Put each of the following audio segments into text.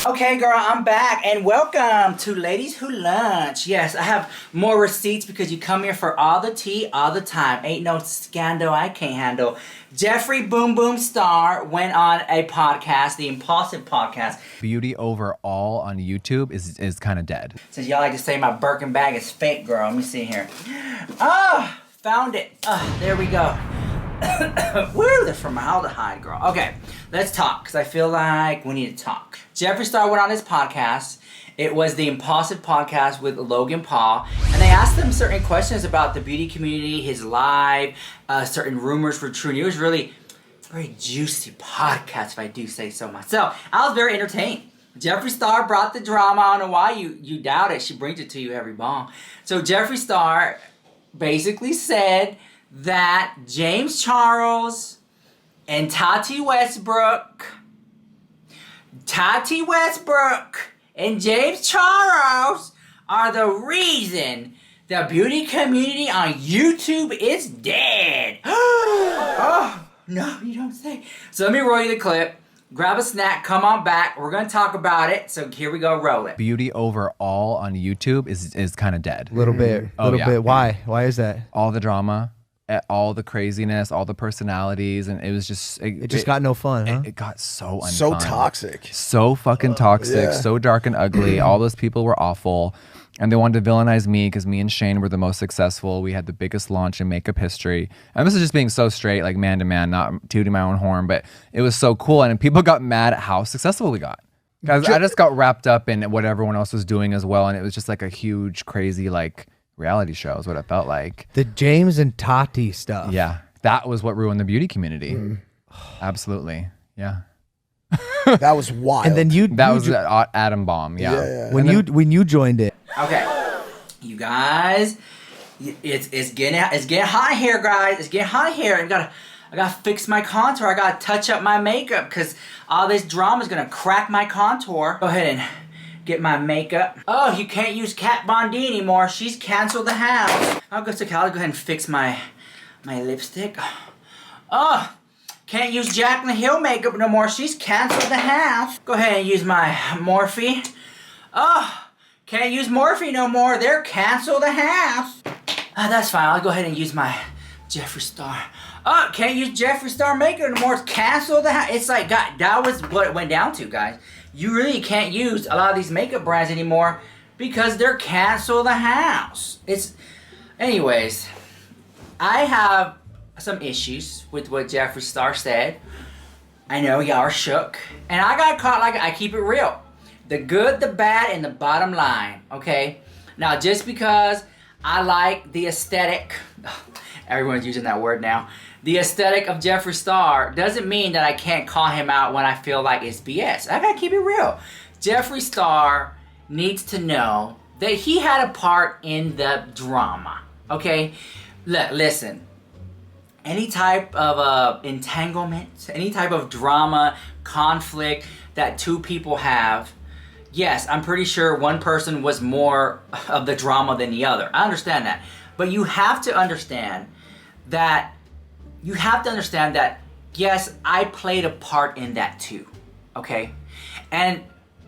Okay, girl, I'm back, and welcome to Ladies Who Lunch. Yes, I have more receipts because you come here for all the tea all the time. Ain't no scandal I can't handle. Jeffree Boom Boom Star went on a podcast, the Impulsive Podcast. Beauty overall on YouTube is kind of dead. Since y'all like to say my Birkin bag is fake, girl, let me see here. Oh, found it. There we go. Woo, the formaldehyde, girl. Okay, let's talk, because I feel like we need to talk. Jeffree Star went on his podcast. It was the Impulsive Podcast with Logan Paul, and they asked him certain questions about the beauty community, his life, certain rumors were true. And it was really very juicy podcast, if I do say so myself. I was very entertained. Jeffree Star brought the drama. I don't know why you doubt it. She brings it to you every ball. So Jeffree Star basically said that James Charles and Tati Westbrook and James Charles are the reason the beauty community on YouTube is dead. Oh, no, you don't say. So let me roll you the clip. Grab a snack, come on back. We're going to talk about it. So here we go, roll it. Beauty overall on YouTube is kind of dead. A little bit. Why? Why is that? All the drama, all the craziness, all the personalities, and it was just... It just got no fun, huh? It got so unfun. So toxic. So fucking toxic, so dark and ugly. All those people were awful. And they wanted to villainize me because me and Shane were the most successful. We had the biggest launch in makeup history. And this is just being so straight, like man to man, not tooting my own horn, but it was so cool. And people got mad at how successful we got. Guys, I just got wrapped up in what everyone else was doing as well. And it was just like a huge, crazy, like reality show is what it felt like. The James and Tati stuff. Yeah. That was what ruined the beauty community. Absolutely. Yeah. That was wild. And then that was an atom bomb. Yeah. When you joined it. Okay, you guys, it's getting hot here, guys. It's getting hot here. I gotta fix my contour. I gotta touch up my makeup because all this drama is gonna crack my contour. Go ahead and get my makeup. Oh, you can't use Kat Von D anymore. She's canceled the house. I'll go ahead and fix my lipstick. Oh. Can't use Jaclyn Hill makeup no more. She's canceled the house. Go ahead and use my Morphe. Oh, can't use Morphe no more. They're canceled the house. That's fine. I'll go ahead and use my Jeffree Star. Oh, can't use Jeffree Star makeup no more. It's canceled the house. It's like, God, that was what it went down to, guys. You really can't use a lot of these makeup brands anymore because they're canceled the house. Anyways, I have some issues with what Jeffree Star said. I know y'all are shook. And I got caught like I keep it real. The good, the bad, and the bottom line, okay? Now, just because I like the aesthetic, everyone's using that word now, the aesthetic of Jeffree Star doesn't mean that I can't call him out when I feel like it's BS. I gotta keep it real. Jeffree Star needs to know that he had a part in the drama, okay? Listen. Any type of entanglement, any type of drama, conflict that two people have, yes, I'm pretty sure one person was more of the drama than the other. I understand that. But you have to understand that, yes, I played a part in that too, okay? And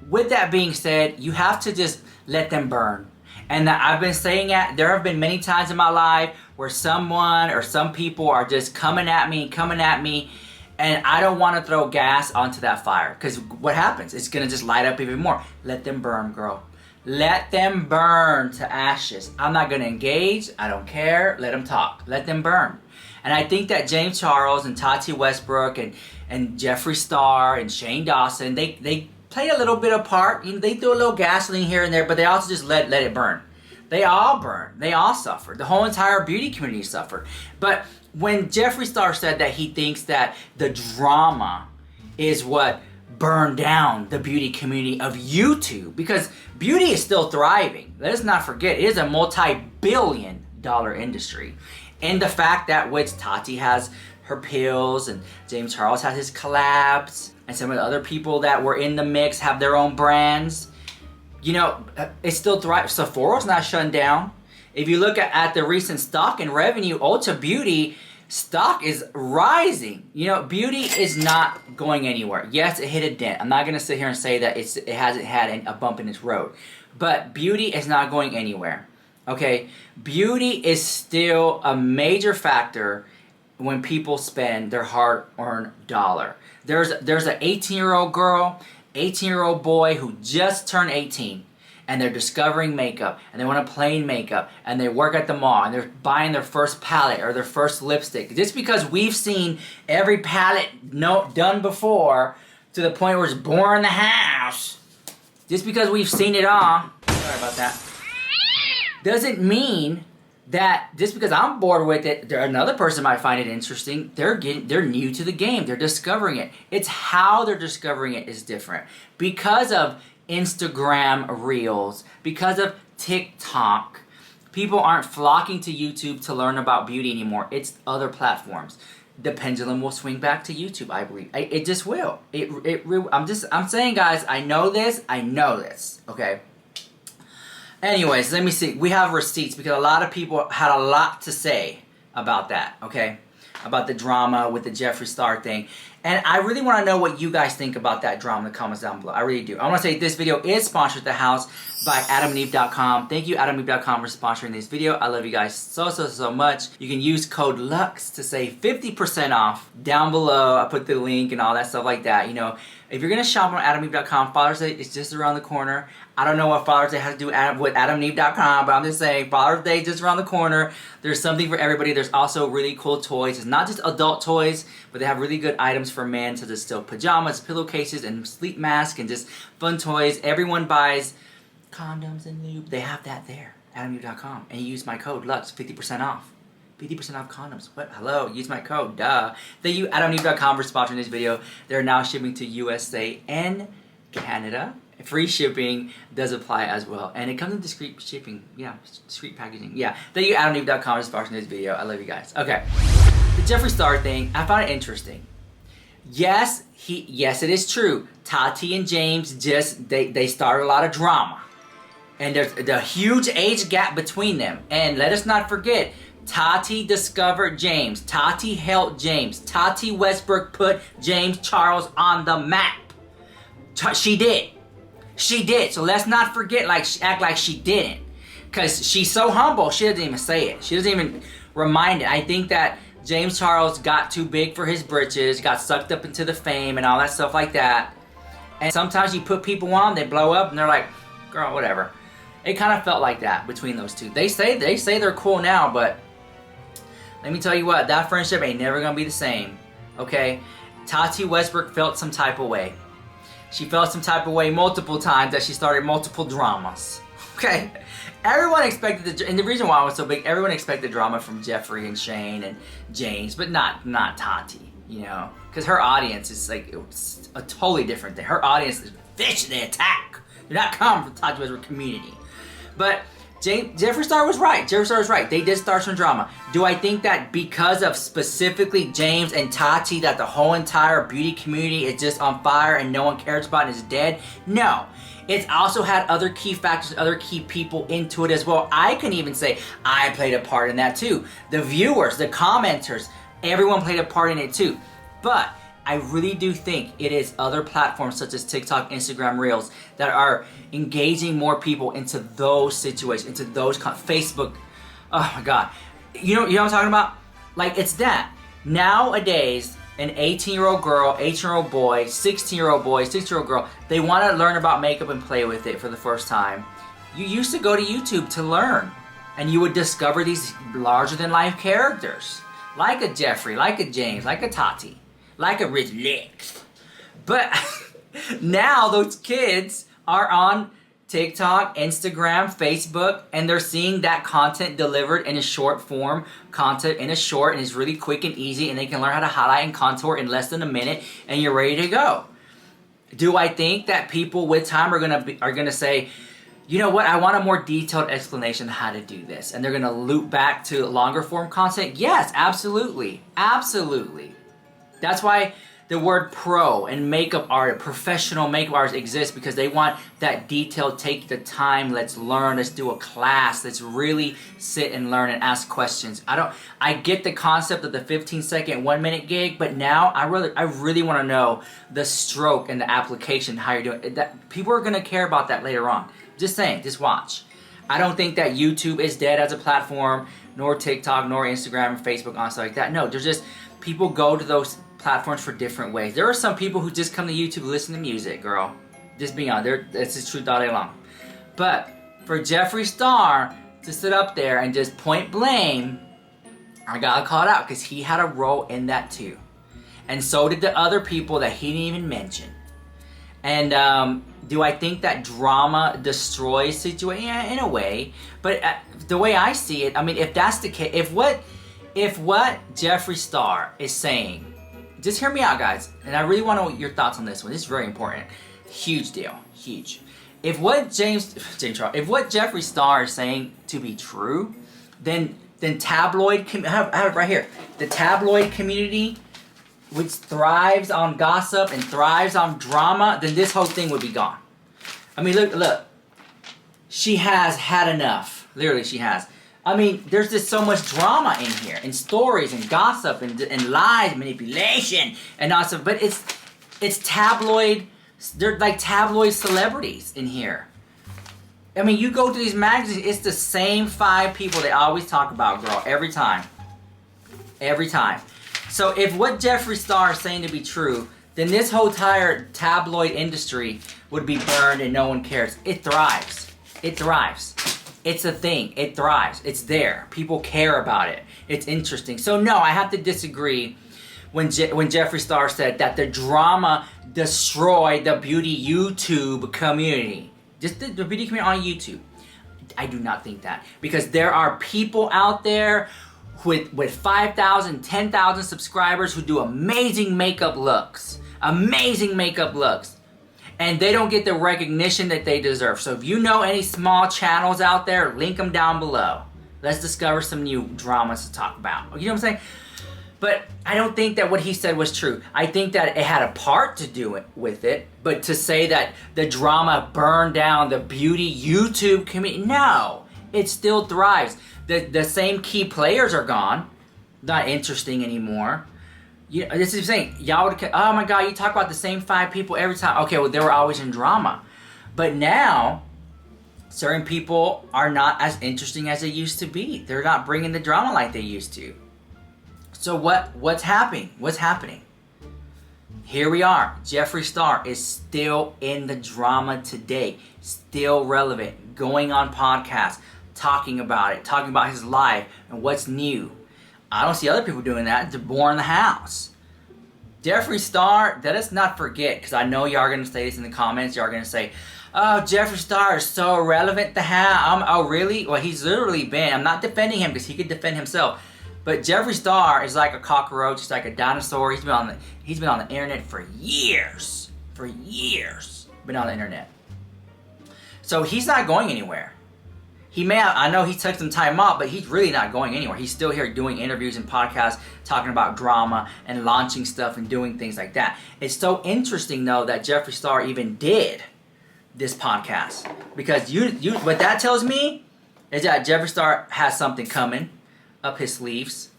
with that being said, you have to just let them burn. And I've been saying that there have been many times in my life where someone or some people are just coming at me, and I don't want to throw gas onto that fire. Because what happens? It's going to just light up even more. Let them burn, girl. Let them burn to ashes. I'm not going to engage. I don't care. Let them talk. Let them burn. And I think that James Charles and Tati Westbrook and Jeffree Star and Shane Dawson, they played a little bit of part. You know, they threw a little gasoline here and there, but they also just let it burn. They all burned. They all suffered. The whole entire beauty community suffered. But when Jeffree Star said that he thinks that the drama is what burned down the beauty community of YouTube, because beauty is still thriving. Let us not forget, it is a multi-billion-dollar industry. And the fact that which Tati has her pills and James Charles has his collabs, and some of the other people that were in the mix have their own brands. You know, it's still thriving. Sephora's not shutting down. If you look at the recent stock and revenue, Ulta Beauty stock is rising. You know, beauty is not going anywhere. Yes, it hit a dent. I'm not gonna sit here and say that it hasn't had a bump in its road, but beauty is not going anywhere. Okay, beauty is still a major factor when people spend their hard-earned dollar. There's an 18-year-old girl, 18-year-old boy who just turned 18. And they're discovering makeup, and they want to play in makeup, and they work at the mall, and they're buying their first palette or their first lipstick. Just because we've seen every palette done before to the point where it's boring the house, just because we've seen it all, sorry about that, doesn't mean that just because I'm bored with it, another person might find it interesting. They're new to the game. They're discovering it. It's how they're discovering it is different. Because of Instagram Reels, because of TikTok, people aren't flocking to YouTube to learn about beauty anymore. It's other platforms. The pendulum will swing back to YouTube, I believe. It just will. I'm saying, guys, I know this, okay? Anyways, let me see. We have receipts because a lot of people had a lot to say about that, okay? About the drama with the Jeffree Star thing. And I really want to know what you guys think about that drama in the comments down below. I really do. I want to say this video is sponsored at the house by AdamandEve.com. Thank you, AdamandEve.com, for sponsoring this video. I love you guys so much. You can use code LUX to save 50% off down below. I put the link and all that stuff like that. You know, if you're going to shop on AdamandEve.com, Father's Day is just around the corner. I don't know what Father's Day has to do with AdamandEve.com, but I'm just saying Father's Day is just around the corner. There's something for everybody. There's also really cool toys. It's not just adult toys, but they have really good items for men, such as still pajamas, pillowcases, and sleep masks, and just fun toys. Everyone buys condoms and lube. They have that there, AdamandEve.com. And you use my code LUX, 50% off. 50% off condoms. What? Hello, use my code, duh. Thank you, AdamandEve.com, for sponsoring this video. They're now shipping to USA and Canada. Free shipping does apply as well. And it comes in discreet shipping. Yeah, discreet packaging. Yeah. Thank you, AdamandEve.com, for sponsoring this video. I love you guys. Okay. The Jeffree Star thing, I found it interesting. Yes, it is true. Tati and James they started a lot of drama. And there's a huge age gap between them. And let us not forget, Tati discovered James. Tati helped James. Tati Westbrook put James Charles on the map. She did. She did. So let's not forget, act like she didn't. Because she's so humble, she doesn't even say it. She doesn't even remind it. I think that James Charles got too big for his britches, got sucked up into the fame and all that stuff like that. And sometimes you put people on, they blow up, and they're like, girl, whatever. It kind of felt like that between those two. They say they're cool now, but let me tell you what, that friendship ain't never gonna be the same. Okay? Tati Westbrook felt some type of way. She felt some type of way multiple times that she started multiple dramas. Okay? Everyone expected and the reason why it was so big, everyone expected drama from Jeffree and Shane and James, but not Tati, you know? Because her audience is it's a totally different thing. Her audience is vicious, they attack. They're not coming from Tati Westbrook community. But Jeffree Star was right. Jeffree Star was right. They did start some drama. Do I think that because of specifically James and Tati that the whole entire beauty community is just on fire and no one cares about and is dead? No. It's also had other key factors, other key people into it as well. I can even say I played a part in that too. The viewers, the commenters, everyone played a part in it too. But I really do think it is other platforms such as TikTok, Instagram Reels that are engaging more people into those situations, into those Facebook. Oh my God. You know what I'm talking about? Like, it's that. Nowadays, an 18-year-old girl, 18-year-old boy, 16-year-old boy, 16-year-old girl, they want to learn about makeup and play with it for the first time. You used to go to YouTube to learn, and you would discover these larger-than-life characters, like a Jeffree, like a James, like a Tati, like a Rich Licks. But now those kids are on TikTok, Instagram, Facebook, and they're seeing that content delivered in a short form, content in a short, and it's really quick and easy, and they can learn how to highlight and contour in less than a minute, and you're ready to go. Do I think that people with time are gonna say, you know what, I want a more detailed explanation of how to do this, and they're gonna loop back to longer form content? Yes, absolutely, absolutely. That's why the word pro and makeup art, professional makeup artists exist because they want that detail. Take the time. Let's learn. Let's do a class. Let's really sit and learn and ask questions. I get the concept of the 15-second, 1-minute gig, but now I really want to know the stroke and the application, how you're doing. That people are gonna care about that later on. Just saying. Just watch. I don't think that YouTube is dead as a platform, nor TikTok, nor Instagram, and Facebook, and stuff like that. No, there's just people go to those platforms for different ways. There are some people who just come to YouTube to listen to music, girl. Just being honest, that's the truth all day long. But for Jeffree Star to sit up there and just point blame, I gotta call it out because he had a role in that too. And so did the other people that he didn't even mention. And do I think that drama destroys situation? Yeah, in a way. But the way I see it, I mean, if that's the case, if what Jeffree Star is saying, just hear me out, guys, and I really want to know your thoughts on this one. This is very important. Huge deal. Huge. If what Jeffree Star is saying to be true, then tabloid, I have it right here. The tabloid community, which thrives on gossip and thrives on drama, then this whole thing would be gone. I mean, look. She has had enough. Literally, she has. I mean, there's just so much drama in here, and stories, and gossip, and lies, manipulation, and also. But it's tabloid. They're like tabloid celebrities in here. I mean, you go to these magazines, it's the same 5 people they always talk about, girl, every time. Every time. So if what Jeffree Star is saying to be true, then this whole entire tabloid industry would be burned and no one cares. It thrives. It thrives. It's a thing. It thrives. It's there. People care about it. It's interesting. So no, I have to disagree when Jeffree Star said that the drama destroyed the beauty YouTube community. Just the beauty community on YouTube. I do not think that. Because there are people out there with 5,000, 10,000 subscribers who do amazing makeup looks. Amazing makeup looks. And they don't get the recognition that they deserve. So if you know any small channels out there, link them down below. Let's discover some new dramas to talk about. You know what I'm saying? But I don't think that what he said was true. I think that it had a part to do with it. But to say that the drama burned down the beauty YouTube community, no. It still thrives. The same key players are gone. Not interesting anymore. This is saying, y'all would, oh my God, you talk about the same 5 people every time. Okay, well, they were always in drama. But now, certain people are not as interesting as they used to be. They're not bringing the drama like they used to. So what's happening? What's happening? Here we are. Jeffree Star is still in the drama today. Still relevant. Going on podcasts. Talking about it. Talking about his life and what's new. I don't see other people doing that. They're bored in the house. Jeffree Star, let us not forget, because I know y'all are going to say this in the comments. Y'all are going to say, oh, Jeffree Star is so irrelevant to have. Oh, really? Well, he's literally been. I'm not defending him because he could defend himself. But Jeffree Star is like a cockroach. He's like a dinosaur. He's been on the internet for years. For years. Been on the internet. So he's not going anywhere. He may have, I know he took some time off, but he's really not going anywhere. He's still here doing interviews and podcasts, talking about drama and launching stuff and doing things like that. It's so interesting, though, that Jeffree Star even did this podcast. Because what that tells me is that Jeffree Star has something coming up his sleeves.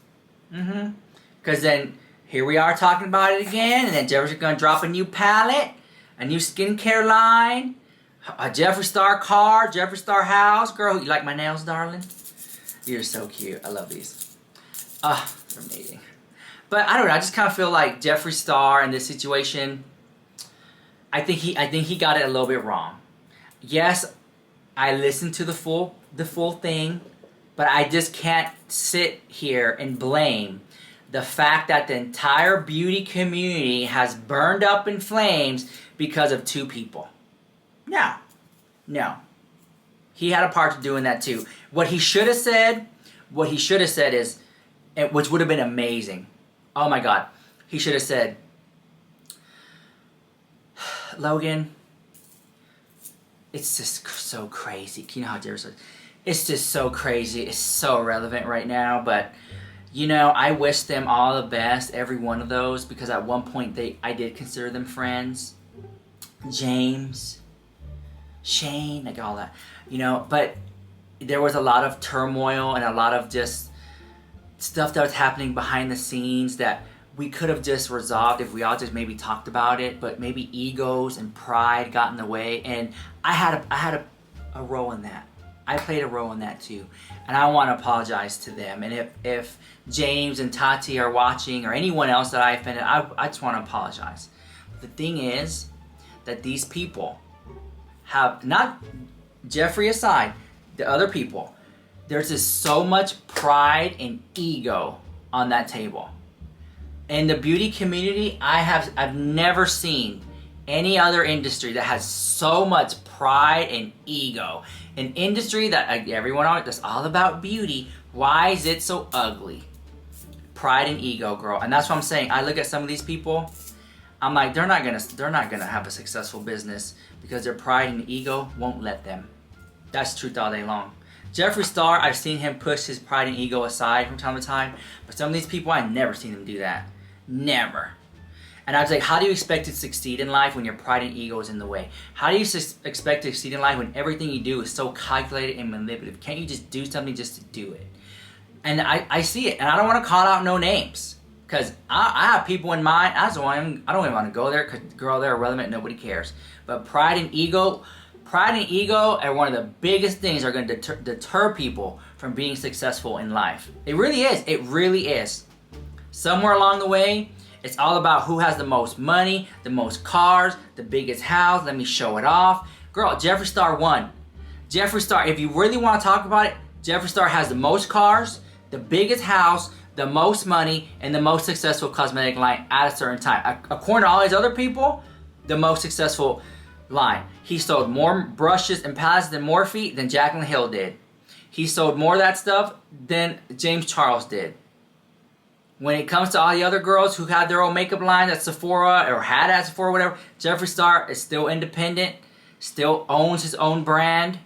Because then here we are talking about it again, and then Jeffree's going to drop a new palette, a new skincare line, a Jeffree Star car, Jeffree Star house. Girl, you like my nails, darling? You're so cute. I love these. Ah, they're amazing. But I don't know. I just kind of feel like Jeffree Star in this situation, I think he got it a little bit wrong. Yes, I listened to the full thing, but I just can't sit here and blame the fact that the entire beauty community has burned up in flames because of 2 people. No. He had a part to do in that too. What he should have said is, which would have been amazing. Oh my God. He should have said, Logan, it's just so crazy. You know how Jerry says, it's just so crazy. It's so irrelevant right now, but You know, I wish them all the best, every one of those, because at one point I did consider them friends. James, Shane, like all that, you know, but there was a lot of turmoil and a lot of just stuff that was happening behind the scenes that we could have just resolved if we all just maybe talked about it, but maybe egos and pride got in the way, and I had a role in that. I played a role in that too, and I want to apologize to them. And if James and Tati are watching, or anyone else that I offended, I just want to apologize. The thing is that these people have, not Jeffree aside, the other people, there's just so much pride and ego on that table. In the beauty community, I've never seen any other industry that has so much pride and ego. An industry that everyone on it, that's all about beauty. Why is it so ugly? Pride and ego, girl. And that's what I'm saying. I look at some of these people, I'm like, they're not gonna have a successful business because their pride and ego won't let them. That's truth all day long. Jeffree Star, I've seen him push his pride and ego aside from time to time, but some of these people, I've never seen him do that. Never. And I was like, how do you expect to succeed in life when your pride and ego is in the way? How do you expect to succeed in life when everything you do is so calculated and manipulative? Can't you just do something just to do it? And I see it, and I don't want to call out no names, because I have people in mind. I don't even want to go there, because girl, they're irrelevant, nobody cares. But pride and ego are one of the biggest things that are going to deter people from being successful in life. It really is. It really is. Somewhere along the way, it's all about who has the most money, the most cars, the biggest house. Let me show it off. Girl, Jeffree Star won. Jeffree Star, if you really want to talk about it, Jeffree Star has the most cars, the biggest house, the most money, and the most successful cosmetic line at a certain time. According to all these other people, the most successful line. He sold more brushes and palettes than Morphe than Jaclyn Hill did. He sold more of that stuff than James Charles did. When it comes to all the other girls who had their own makeup line at Sephora, or had at Sephora, whatever, Jeffree Star is still independent, still owns his own brand,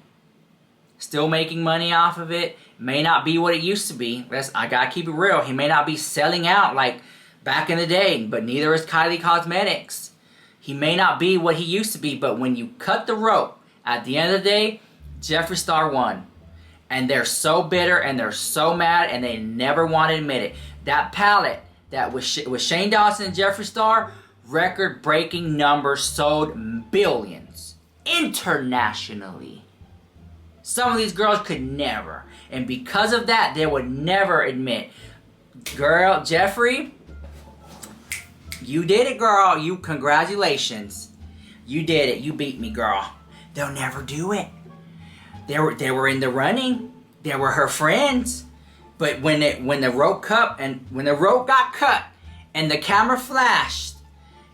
still making money off of it. May not be what it used to be. I gotta keep it real. He may not be selling out like back in the day, but neither is Kylie Cosmetics. He may not be what he used to be, but when you cut the rope, at the end of the day, Jeffree Star won. And they're so bitter and they're so mad and they never want to admit it. That palette that was Shane Dawson and Jeffree Star, record-breaking numbers, sold billions internationally. Some of these girls could never. And because of that, they would never admit, girl, Jeffree, you did it, girl. You, congratulations. You did it. You beat me, girl. They'll never do it. They were in the running. They were her friends. But when the rope got cut and the camera flashed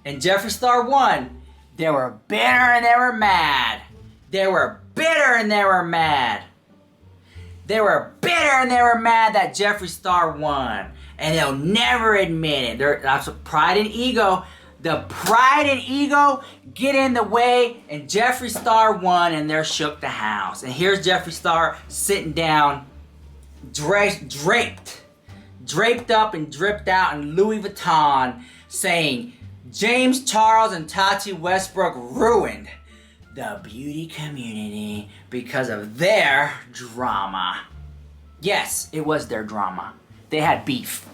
and Jeffree Star won, they were bitter and they were mad. They were bitter and they were mad. They were bitter and they were mad that Jeffree Star won. And they'll never admit it. That's pride and ego. The pride and ego get in the way, and Jeffree Star won, and they're shook the house. And here's Jeffree Star sitting down, draped up and dripped out in Louis Vuitton, saying, James Charles and Tati Westbrook ruined the beauty community because of their drama. Yes, it was their drama. They had beef.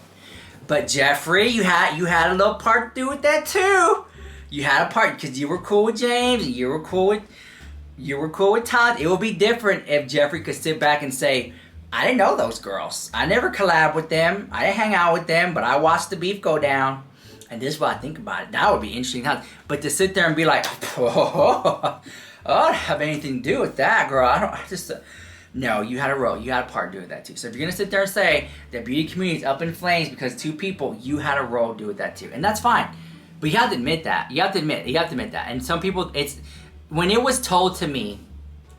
But Jeffree, you had a little part to do with that too. You had a part because you were cool with James and you were cool with Todd. It would be different if Jeffree could sit back and say, I didn't know those girls. I never collabed with them. I didn't hang out with them, but I watched the beef go down. And this is what I think about it. That would be interesting. But to sit there and be like, I don't have anything to do with that, girl. No, you had a role. You had a part to do with that too. So if you're going to sit there and say that beauty community is up in flames because two people, you had a role to do with that too. And that's fine. But you have to admit that. You have to admit that. And some people, when it was told to me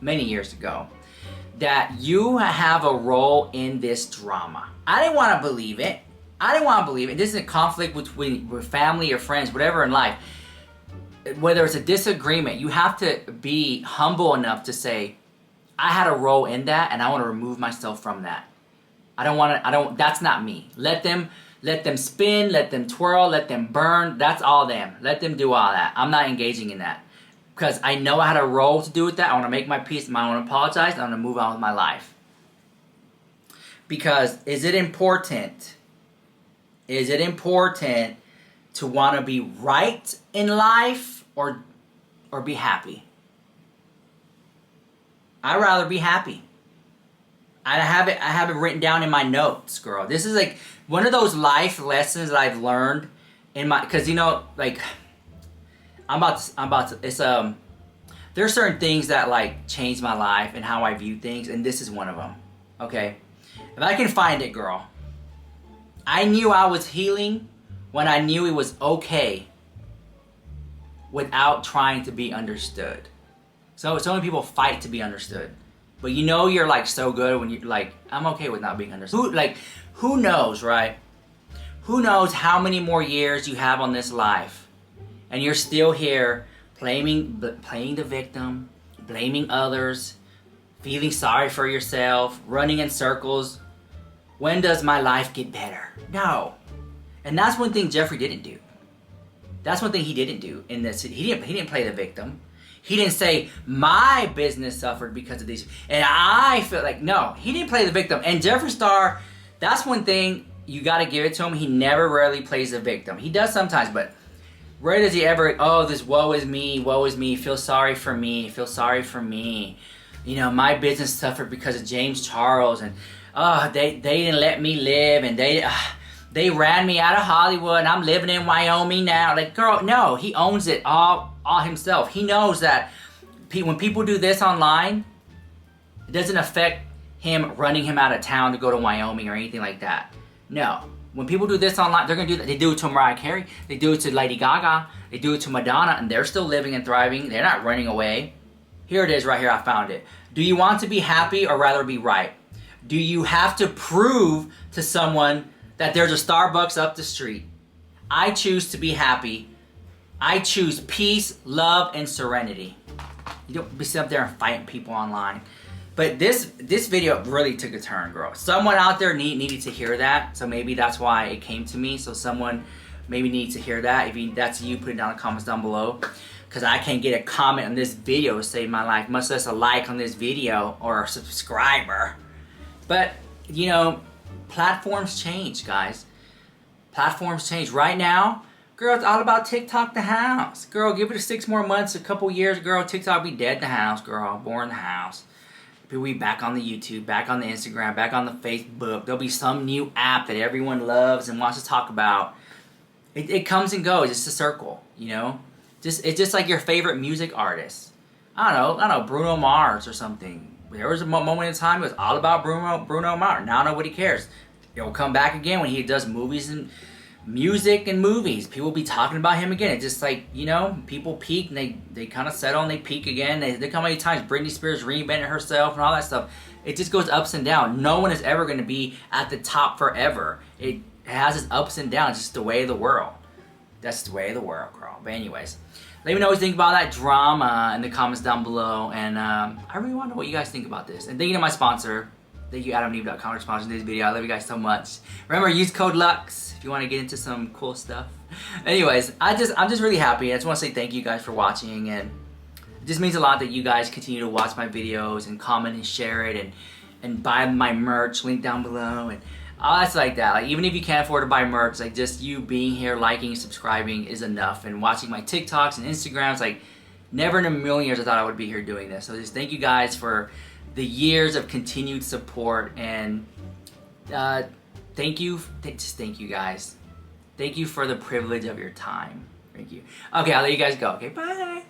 many years ago that you have a role in this drama, I didn't want to believe it. This is a conflict with family or friends, whatever in life. Whether it's a disagreement, you have to be humble enough to say, I had a role in that and I want to remove myself from that. That's not me. Let them spin, let them twirl, let them burn. That's all them. Let them do all that. I'm not engaging in that. Because I know how to roll to do with that. I want to make my peace. I want to apologize. I want to move on with my life. Because is it important? Is it important to want to be right in life or be happy? I'd rather be happy. I have it written down in my notes, girl. This is like one of those life lessons that I've learned in my, because you know, like I'm about to it's there's certain things that like change my life and how I view things, and this is one of them. Okay, if I can find it, girl. I knew I was healing when I knew it was okay without trying to be understood. So many people fight to be understood. But you know you're like so good when you're like, I'm okay with not being understood. Who knows, right? Who knows how many more years you have on this life and you're still here playing the victim, blaming others, feeling sorry for yourself, running in circles. When does my life get better? No. And that's one thing Jeffree didn't do. That's one thing he didn't do in this. He didn't play the victim. He didn't say, my business suffered because of these. And I feel like, no, he didn't play the victim. And Jeffree Star, that's one thing you got to give it to him. He never rarely plays the victim. He does sometimes, but rarely does he ever, oh, this woe is me, feel sorry for me, feel sorry for me. You know, my business suffered because of James Charles, and they didn't let me live, and they ran me out of Hollywood, and I'm living in Wyoming now. Like, girl, no, he owns it all himself. He knows that when people do this online, it doesn't affect him running him out of town to go to Wyoming or anything like that. No. When people do this online, they're going to do that. They do it to Mariah Carey. They do it to Lady Gaga. They do it to Madonna, and they're still living and thriving. They're not running away. Here it is right here. I found it. Do you want to be happy or rather be right? Do you have to prove to someone that there's a Starbucks up the street? I choose to be happy. I choose peace, love, and serenity. You don't be sitting up there and fighting people online. But this video really took a turn, girl. Someone out there needed to hear that, so maybe that's why it came to me. So someone maybe needs to hear that. If that's you, put it down in the comments down below. Because I can't get a comment on this video to save my life, much less a like on this video or a subscriber. But, you know, platforms change, guys. Platforms change. Right now, girl, it's all about TikTok the house. Girl, give it 6 more months, a couple years, girl, TikTok be dead the house, girl. Born the house. People be back on the YouTube, back on the Instagram, back on the Facebook. There'll be some new app that everyone loves and wants to talk about. It comes and goes. It's a circle, you know? It's just like your favorite music artist. I don't know, Bruno Mars or something. There was a moment in time it was all about Bruno Mars. Now nobody cares. It'll come back again when he does movies and music and movies. People will be talking about him again. It's just like, you know, people peak and they kind of settle and they peak again. They come many times. Britney Spears reinvented herself and all that stuff. It just goes ups and down. No one is ever going to be at the top forever. It has its ups and downs. It's just the way of the world. That's the way of the world, girl. But anyways, let me know what you think about that drama in the comments down below. And I really want to know what you guys think about this. And thank you to my sponsor. Thank you, AdamandEve.com, for sponsoring this video. I love you guys so much. Remember, use code LUX if you want to get into some cool stuff. Anyways, I'm just really happy. I just want to say thank you guys for watching. And it just means a lot that you guys continue to watch my videos and comment and share it and buy my merch, link down below. And all that's like that. Like, even if you can't afford to buy merch, like just you being here, liking, subscribing is enough. And watching my TikToks and Instagrams, like never in a million years I thought I would be here doing this. So just thank you guys for the years of continued support, and thank you guys. Thank you for the privilege of your time. Thank you. Okay, I'll let you guys go. Okay, bye.